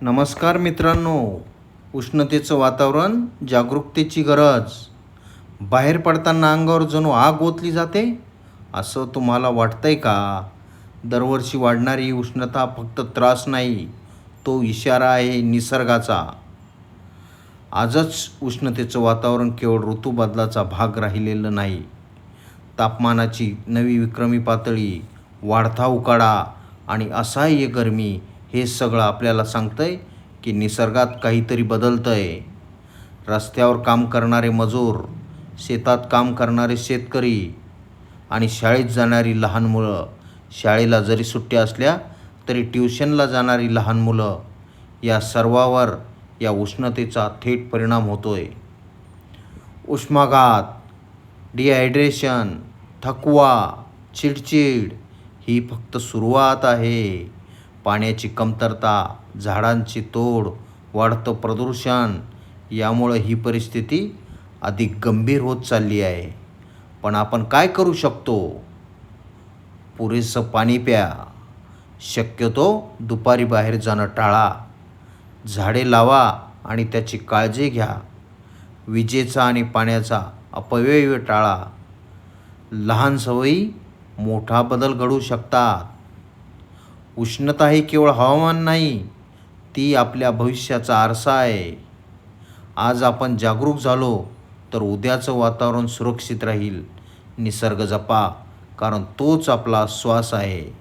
नमस्कार मित्रांनो. उष्णतेचं वातावरण, जागरूकतेची गरज. बाहेर पडताना अंगावर जणू आग ओतली जाते असं तुम्हाला वाटतंय का? दरवर्षी वाढणारी उष्णता फक्त त्रास नाही, तो इशारा आहे निसर्गाचा. आजच उष्णतेचं वातावरण केवळ ऋतूबदलाचा भाग राहिलेलं नाही. तापमानाची नवी विक्रमी पातळी, वाढता उकाडा आणि असह्य गरमी हे सगळं आपल्याला सांगतंय की निसर्गात काहीतरी बदलतंय. रस्त्यावर काम करणारे मजूर, शेतात काम करणारे शेतकरी आणि शाळेत जाणारी लहान मुलं, शाळेला जरी सुट्ट्या असल्या तरी ट्युशनला जाणारी लहान मुलं, या सर्वावर या उष्णतेचा थेट परिणाम होतोय. उष्माघात, डिहायड्रेशन, थकवा, चिडचिड ही फक्त सुरुवात आहे. पाण्याची कमतरता, झाडांची तोड, वाढतं प्रदूषण यामुळे ही परिस्थिती अधिक गंभीर होत चालली आहे. पण आपण काय करू शकतो? पुरेसं पाणी प्या. शक्यतो दुपारी बाहेर जाणं टाळा. झाडे लावा आणि त्याची काळजी घ्या. विजेचा आणि पाण्याचा अपव्यय टाळा. लहान सवयी मोठा बदल घडवू शकतात. उष्णता ही केवळ हवामान नाही, ती आपल्या भविष्याचा आरसा आहे. आज आपण जागरूक झालो तर उद्याचं वातावरण सुरक्षित राहील. निसर्ग जपा, कारण तोच आपला श्वास आहे.